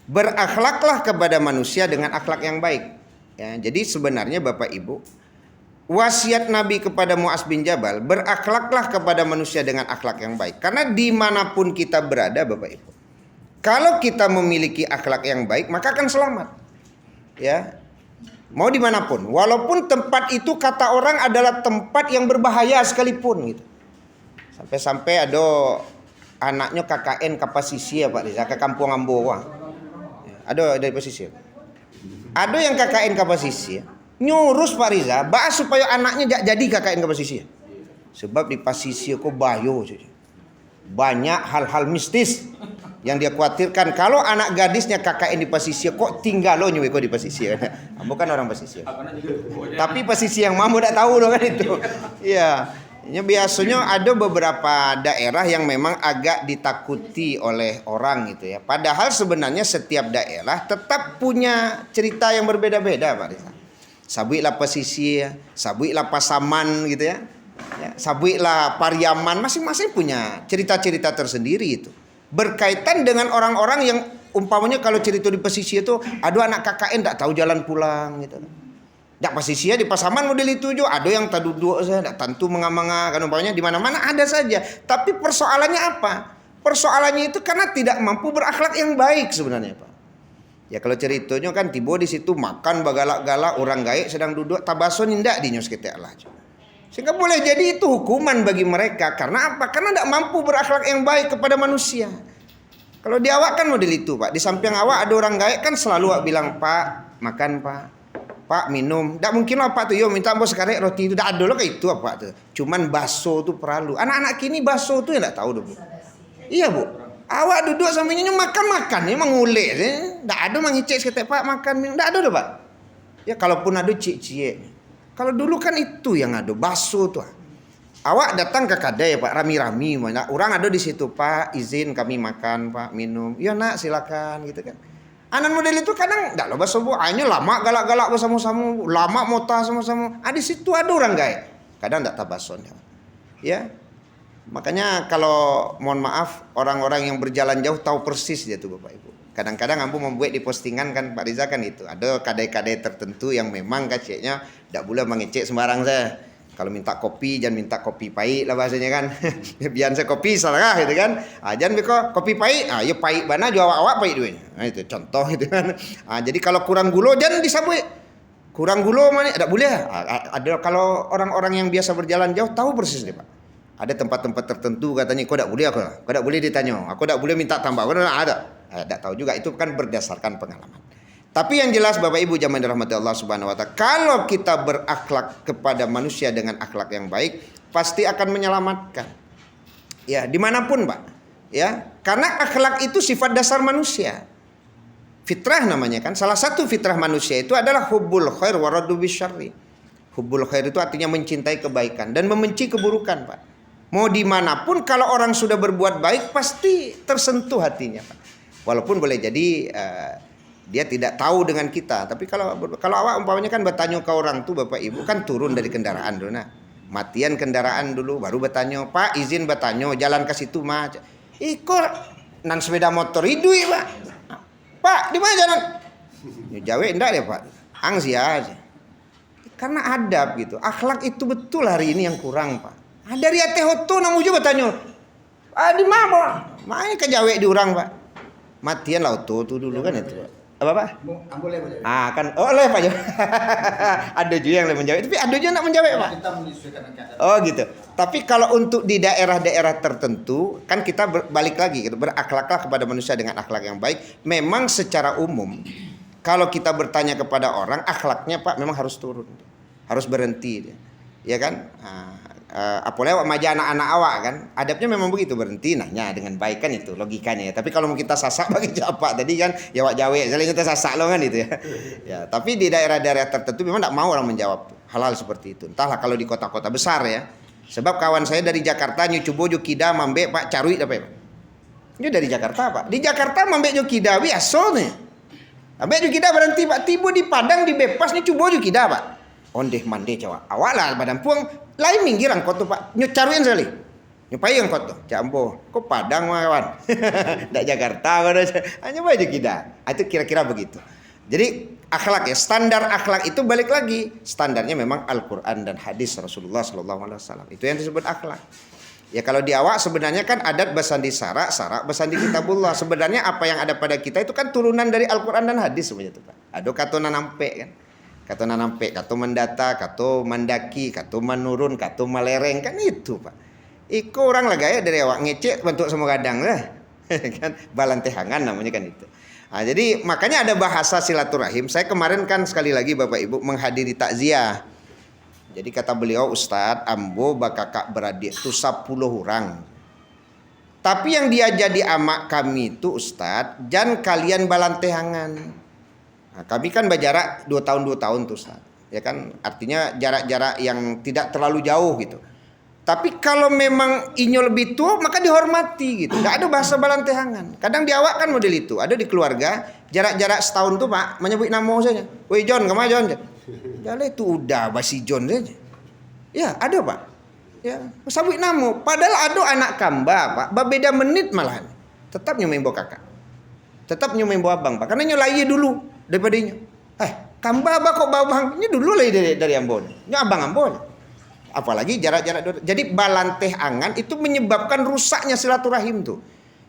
Berakhlaklah kepada manusia dengan akhlak yang baik. Ya, jadi sebenarnya Bapak Ibu, wasiat Nabi kepada Mu'adz bin Jabal, berakhlaklah kepada manusia dengan akhlak yang baik. Karena dimanapun kita berada Bapak Ibu, kalau kita memiliki akhlak yang baik, maka akan selamat. Ya, mau dimanapun, walaupun tempat itu kata orang adalah tempat yang berbahaya sekalipun gitu. Sampai-sampai ada anaknya KKN Kapasisi ya Pak Riza, ke Kampung Amboa. Ya, ada dari pesisir. Ada yang KKN Kapasisi ya, nyurus Pak Riza, bahas supaya anaknya jadi KKN ke pesisir. Sebab di pesisir kok bayo, banyak hal-hal mistis yang dia khawatirkan. Kalau anak gadisnya KKN di pesisir, kok tinggal lo nyuwe kok di pesisir. Bukan orang pesisir. Tapi pesisir yang mampu tidak tahu dong kan itu. Iya. Ya, biasanya ada beberapa daerah yang memang agak ditakuti oleh orang gitu ya. Padahal sebenarnya setiap daerah tetap punya cerita yang berbeda-beda Pak Riza. Sabuiklah pesisir, sabuiklah Pasaman gitu ya. Sabuiklah Pariaman, masing-masing punya cerita-cerita tersendiri itu. Berkaitan dengan orang-orang yang umpamanya kalau cerita di pesisir itu, aduh anak KKN tidak tahu jalan pulang gitu. Tidak pesisir di Pasaman model itu juga, ada yang tak duduk saja, tidak tentu menganga-nganga kan umpamanya di mana-mana ada saja. Tapi persoalannya apa? Persoalannya itu karena tidak mampu berakhlak yang baik sebenarnya Pak. Ya kalau ceritanya kan tiba di situ makan bagalak-galak, orang gaek sedang duduk tabason indak di nyus kita lah. Sehingga boleh jadi itu hukuman bagi mereka. Karena apa? Karena tidak mampu berakhlak yang baik kepada manusia. Kalau di awak kan model itu Pak. Di samping awak ada orang gaek kan selalu awak bilang, Pak makan Pak minum. Tidak mungkin lah Pak tuh, yo minta bos sekarang roti itu. Tidak ada loh kayak itu apa tuh. Cuman bakso tuh perlu. Anak-anak kini bakso tuh ya tidak tahu dong Bu. Iya Bu. Awak duduk sampingnya makan emang ngulek. Tidak ada mengicik seketek Pak makan minum. Tidak ada Pak. Ya kalaupun ada cik-cik. Kalau dulu kan itu yang ada bakso tuh. Awak datang ke kedai Pak rami-rami. Orang ada di situ Pak izin kami makan Pak minum. Ya nak silakan gitu kan. Anak model itu kadang tidak loh bakso Bu. Hanya lama galak-galak bersama-sama. Lama mota sama-sama. Di situ ada orang gaek. Kadang tidak tabason. Ya. Makanya kalau mohon maaf orang-orang yang berjalan jauh tahu persis dia tuh Bapak Ibu. Kadang-kadang ampu membuat di postingan kan Pak Riza kan itu. Ada kadai-kadai tertentu yang memang kaceknya tidak boleh mengecek sembarang saya. Kalau minta kopi jangan minta kopi pahit lah bahasanya kan. Biar saya kopi salah gitu kan. Jangan beko kopi pahit. Ya pahit bana jual awak pahit duitnya. Itu contoh gitu kan. Jadi kalau kurang gula jangan disabui. Kurang gula mana tak boleh. Ada kalau orang-orang yang biasa berjalan jauh tahu persis deh, Pak. Ada tempat-tempat tertentu katanya kau tak boleh kau tak boleh ditanya. Aku tak boleh minta tambah. Ada. Tak tahu juga itu kan berdasarkan pengalaman. Tapi yang jelas Bapak Ibu jamaah dirahmati Allah Subhanahu wa taala, kalau kita berakhlak kepada manusia dengan akhlak yang baik, pasti akan menyelamatkan. Ya, dimanapun, Pak. Ya, karena akhlak itu sifat dasar manusia. Fitrah namanya kan. Salah satu fitrah manusia itu adalah hubbul khair wa raddu bisyarri. Hubbul khair itu artinya mencintai kebaikan dan membenci keburukan, Pak. Mau dimanapun kalau orang sudah berbuat baik pasti tersentuh hatinya, Pak. Walaupun boleh jadi dia tidak tahu dengan kita. Tapi kalau awak umpamanya kan bertanya ke orang tuh Bapak Ibu kan turun dari kendaraan dulu. Nah, matian kendaraan dulu baru bertanya, Pak izin bertanya jalan ke situ mah. Ikut nan sepeda motor idui Pak. Pak di mana jalan? Ya Jawa enggak deh Pak. Angsi aja. Karena adab gitu. Akhlak itu betul hari ini yang kurang Pak. Dari ate hoto namu juga bertanya. Di mana? Main ke Jawa di orang Pak. Matian lah auto tuh dulu kan itu. Apa Pak? Boleh. Kan oleh Pak. Ada juga yang menjawab, tapi ada juga nak menjawab Pak. Kita menyesuaikan keadaan. Oh gitu. Tapi kalau untuk di daerah-daerah tertentu kan kita balik lagi gitu, berakhlaklah kepada manusia dengan akhlak yang baik. Memang secara umum kalau kita bertanya kepada orang akhlaknya Pak memang harus turun. Harus berhenti dia. Ya kan? Apalagi awak maja anak-anak awak kan, adabnya memang begitu, berhenti nanya dengan baik kan itu logikanya. Tapi kalau mau kita sasak bagi apa tadi kan, ya awak jawe, saling kita sasak lo kan itu ya. Ya, tapi di daerah-daerah tertentu memang tidak mau orang menjawab hal-hal seperti itu. Entahlah kalau di kota-kota besar ya. Sebab kawan saya dari Jakarta nyucubo jukida mambe Pak Carui apa ya Pak? Ini dari Jakarta Pak. Di Jakarta mambe jukida biasa nih. Mambe jukida berhenti Pak, tiba di Padang di Bepas nyucubo jukida Pak. Ondeh mande cawa. Awak lah badan puang lain minggir angkot tuh Pak. Nyucaruin sekali. Nyupai angkot tuh. Jambo. Kok Padang kawan. Dak Jakarta kan. Hanya baju kita. Itu kira-kira begitu. Jadi akhlak ya. Standar akhlak itu balik lagi. Standarnya memang Al-Quran dan hadis Rasulullah SAW. Itu yang disebut akhlak. Ya kalau di awak sebenarnya kan adat basandi sarak basandi kitabullah. Sebenarnya apa yang ada pada kita itu kan turunan dari Al-Quran dan hadis sebenarnya tuh Pak. Ada katona nampe kan. Kata nanampe, kata mendata, kata mandaki, kata menurun, kata melereng kan itu Pak. Iko orang lah gaya dari awak ngecek bentuk semua kadang lah, kan balantehangan namanya kan itu. Jadi makanya ada bahasa silaturahim. Saya kemarin kan sekali lagi Bapak Ibu menghadiri takziah. Jadi kata beliau Ustadz ambo bakakak beradik itu 10 orang. Tapi yang dia jadi amak kami itu Ustadz, jangan kalian balantehangan. Nah, kami kan berjarak 2 tahun tuh Ustaz. Ya kan artinya jarak-jarak yang tidak terlalu jauh gitu. Tapi kalau memang inyo lebih tua maka dihormati gitu. Enggak ada bahasa balantehangan. Kadang di awak kan model itu. Ada di keluarga jarak-jarak setahun tuh Pak menyebut nama saja. Woi John, kemana John? Jalan itu udah basi John saja. Ya, ada Pak. Ya, sabut nama. Padahal ada anak kamba Pak, berbeda menit malahan. Tetap nyomain bawa kakak. Tetap nyomain bawa abang Pak. Karena nyo laye dulu daripada inyo. Kamba abang kok bawa abang. Ini dulu lah dari Ambon. Ini abang Ambon. Apalagi jarak-jarak. Jadi balanteh angan itu menyebabkan rusaknya silaturahim tuh.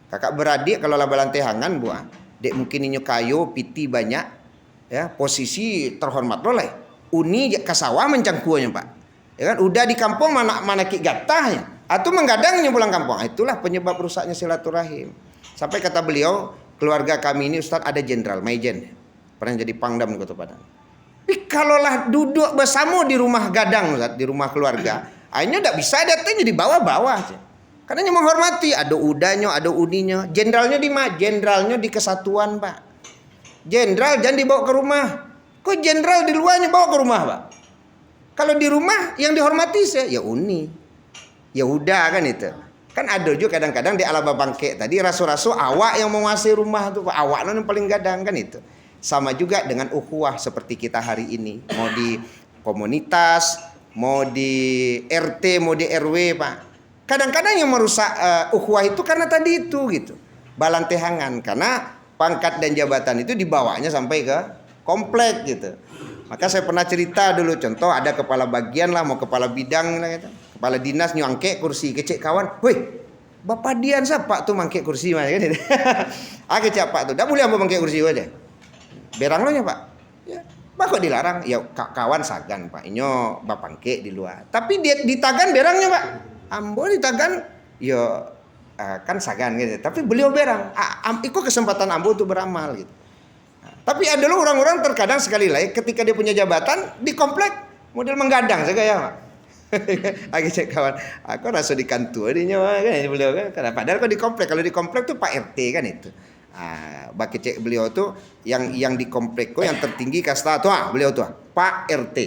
Kakak beradik kalau lah balanteh angan buah. Dek mungkin inyo kayo piti banyak. Ya, posisi terhormat boleh. Uni kasawah mencangkuanya Pak. Ya kan udah di kampung mana ki gatahnya. Atau menggadangnya pulang kampung. Itulah penyebab rusaknya silaturahim. Sampai kata beliau, keluarga kami ini Ustaz ada jenderal, Maijen. Pernah jadi pangdam di Kota Padang. Tapi kalaulah duduk bersama di rumah gadang, di rumah keluarga, akhirnya tidak bisa datangnya di bawah-bawah. Karena yang menghormati, ada udahnya, ada uninya. Jenderalnya di mana? Jenderalnya di kesatuan Pak. Jenderal jangan dibawa ke rumah. Kok jenderal di luarnya bawa ke rumah Pak? Kalau di rumah yang dihormati saya, ya uni. Ya udah kan itu. Kan ada juga kadang-kadang di Alaba Bangke tadi rasu-rasu awak yang menguasai rumah tuh Pak. Awak yang paling gadang kan itu. Sama juga dengan ukhuwah seperti kita hari ini. Mau di komunitas, mau di RT, mau di RW Pak. Kadang-kadang yang merusak ukhuwah itu karena tadi itu gitu. Balantehangan. Karena pangkat dan jabatan itu dibawanya sampai ke komplek gitu. Maka saya pernah cerita dulu, contoh ada kepala bagian lah, mau kepala bidang lah gitu. Kepala dinas nyangke kursi, kecek kawan, "Woi, Bapak Dian siapa tuh mangke kursi mah?" Kan. Kecek Pak tuh, "Dak boleh ambo mangke kursi aja." Berang lo nya, Pak. Ya, Pak kok dilarang? Ya kawan sagan, Pak. Inyo bapangke di luar. Tapi dia ditagan berangnya, Pak. Ambo ditagan yo kan sagan gitu. Tapi beliau berang. Itu kesempatan ambo untuk beramal gitu. Tapi ada loh orang-orang terkadang sekali lagi ketika dia punya jabatan di komplek model menggadang saya ya, Pak. Lagi cek kawan, aku rasa di kantor dia kan beliau kan. Padahal kalau di komplek, kalau di komplek tuh Pak RT kan itu. Bagi cek beliau tuh yang di komplek kok yang tertinggi kasta tuh beliau tuh Pak RT.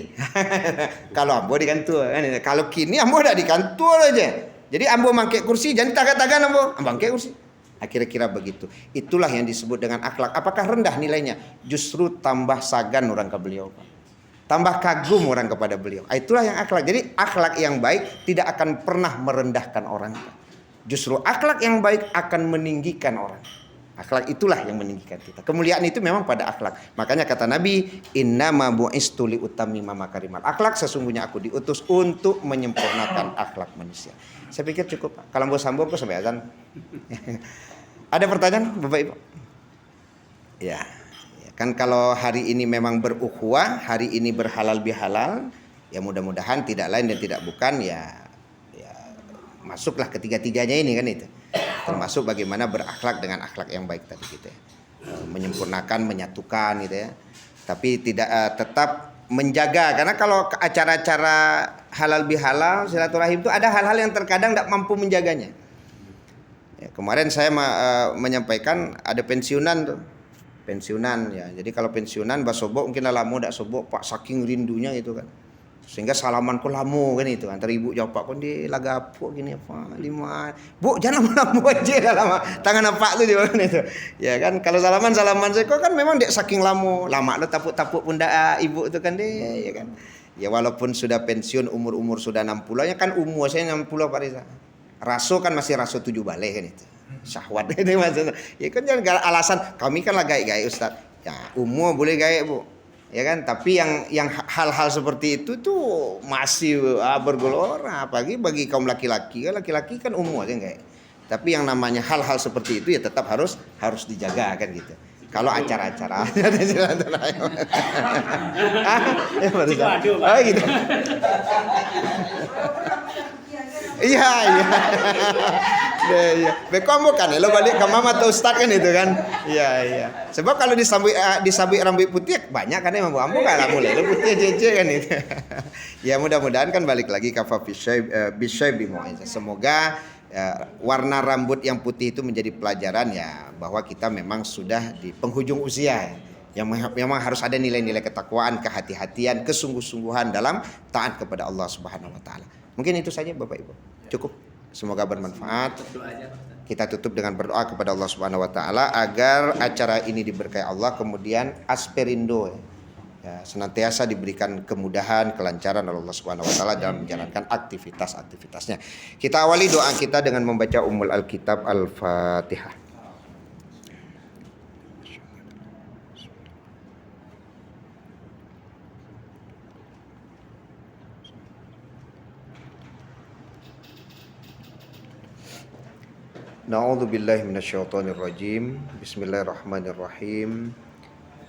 Kalau ambo di kantor kan. Kalau kini ambo udah di kantor aja. Jadi ambo mangke kursi jangan tagan-tagan ambo mangke kursi. Kira-kira begitu. Itulah yang disebut dengan akhlak. Apakah rendah nilainya? Justru tambah sagan orang ke beliau, Pak. Tambah kagum orang kepada beliau. Itulah yang akhlak. Jadi akhlak yang baik tidak akan pernah merendahkan orang. Justru akhlak yang baik akan meninggikan orang. Akhlak itulah yang meninggikan kita. Kemuliaan itu memang pada akhlak. Makanya kata Nabi, "Innama bu'istu li utammima makarimal akhlak." Sesungguhnya aku diutus untuk menyempurnakan akhlak manusia. Saya pikir cukup, Pak. Kalau mau sambung kok sampai azan. Ada pertanyaan, Bapak Ibu? Ya, kan kalau hari ini memang berukhuwah, hari ini berhalal bihalal, ya mudah-mudahan tidak lain dan tidak bukan ya masuklah ketiga-tiganya ini kan itu. Termasuk bagaimana berakhlak dengan akhlak yang baik tadi gitu ya. Menyempurnakan, menyatukan gitu ya. Tapi tidak tetap menjaga, karena kalau acara-acara halal bihalal silaturahim itu ada hal-hal yang terkadang tidak mampu menjaganya. Ya, kemarin saya menyampaikan ada pensiunan tuh, pensiunan ya. Jadi kalau pensiunan basobok mungkin lama tidak sobok Pak saking rindunya gitu kan, sehingga salaman ko lamo kan itu. Antar ibu jawab Pak kon di lagapo gini apa lima, Bu jangan lama aja dah lama tangan apa tuh juga kan itu. Ya kan kalau salaman saya kok kan memang dek saking lama lo tapuk-tapuk pundak ibu itu kan deh ya kan. Ya walaupun sudah pensiun umur sudah 60 ya kan umur saya 60 Pak Riza. Raso kan masih raso 7 balik kan itu. Syahwat itu maksudnya. Ya kan jangan alasan kami kan lah gaik-gaik Ustaz. Ya umur boleh gaik Bu. Ya kan, tapi yang hal-hal seperti itu tuh masih bergelora apalagi bagi kaum laki-laki. Laki-laki kan umur aja enggak. Tapi yang namanya hal-hal seperti itu ya tetap harus dijaga kan gitu. Kalau acara-acara gitu. Iya. Iya. Bekomo kan lo balik ke mama atau ustad kan itu kan. Iya. Sebab kalau disabik rambut putih banyak kan emang ambo kan mulai lo putih jeje kan itu. Ya mudah-mudahan kan balik lagi kafa bisyai bimu'izah. Semoga warna rambut yang putih itu menjadi pelajaran ya bahwa kita memang sudah di penghujung usia. Yang memang harus ada nilai-nilai ketakwaan, kehati-hatian, kesungguh-sungguhan dalam taat kepada Allah Subhanahu wa taala. Mungkin itu saja Bapak Ibu. Cukup. Semoga bermanfaat. Kita tutup dengan berdoa kepada Allah Subhanahu wa taala agar acara ini diberkahi Allah, kemudian Asperindo ya, senantiasa diberikan kemudahan, kelancaran oleh Allah Subhanahu wa taala dalam menjalankan aktivitas-aktivitasnya. Kita awali doa kita dengan membaca Ummul Alkitab Al-Fatihah. Na'udzu billahi minasyaitonir rajim. Bismillahirrahmanirrahim.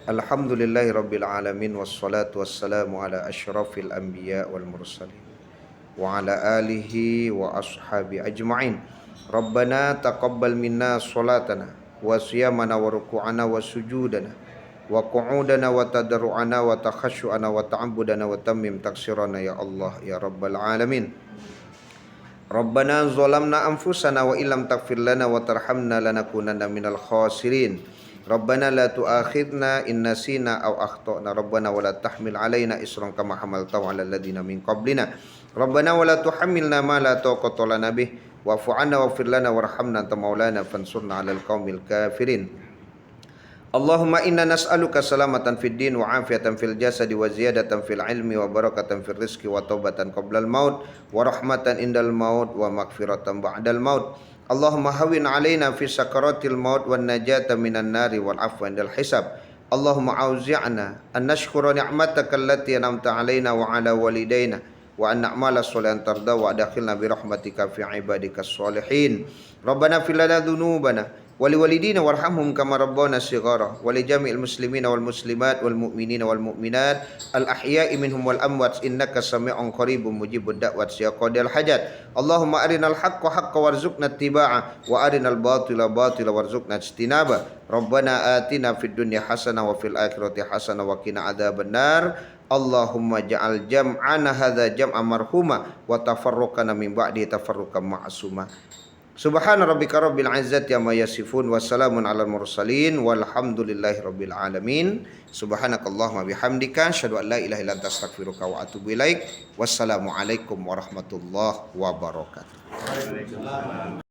Alhamdulillahirabbil alamin wassalatu wassalamu ala asyrafil anbiya wal mursalin wa ala alihi wa ashabi ajmain. Rabbana taqabbal minna sholatana wa siyamana wa ruku'ana wa sujudana wa qu'udana wa tadarru'ana wa takhashu'ana wa ta'abbudana wa tammim taksirana ya Allah ya rabbal alamin. Rabbana zalamna anfusana wa illam taghfir lana wa tarhamna lanakunanna minal khasirin. Rabbana la tu'akhidna in nasina aw akhtana. Rabbana wa la tahmil alaina isran kama hamaltahu 'alal ladzina min qablina. Rabbana wa la tuhammilna ma la taqata lana bih wa'fu 'anna waghfir lana warhamna anta maulana fansurna 'alal qaumil kafirin. Allahumma inna nas'aluka salamatan fid din wa afiatan fil jasadi wa ziyadatan fil ilmi wa barakatan fil rizqi wa taubatan qablal maut wa rahmatan indal maut wa maghfiratan ba'dal maut. Allahumma hawwin 'alaina fi sakaratil maut wan najata minan nari wal afwa indal hisab Allahumma auzi'na an nashkura ni'mataka allati an'amta 'alaina wa 'ala walidayna wa an na'mala sholihan tarda wa adkhilna bi rahmatika fi ibadikas sholihin. Rabbana fil lana dzunubana wa liwalidina warhamhum kama rabbana shighara wa li jami'il muslimina wal muslimat wal mu'minina wal mu'minat al ahya'i minhum wal amwat innaka sami'un qaribun mujibud da'wat ya qadil hajat. Allahumma arinal haqqa haqqa warzuqna ittiba'a wa arinal batila batila warzuqna ijtinaba. Rabbana atina fid dunya hasanah wa fil akhirati hasanah wa qina adzabannar. Allahumma ja'al jam'ana hadza jam'an marhuma wa tafarruqana min ba'di tafarruqan ma'suma. Subhana rabbika rabbil izzati amma yasifun wa salamun alal mursalin walhamdulillahi rabbil alamin. Subhanakallahumma bihamdika asyhadu an la ilaha illa anta astaghfiruka wa atubu ilaik. Wassalamu alaikum warahmatullahi wabarakatuh.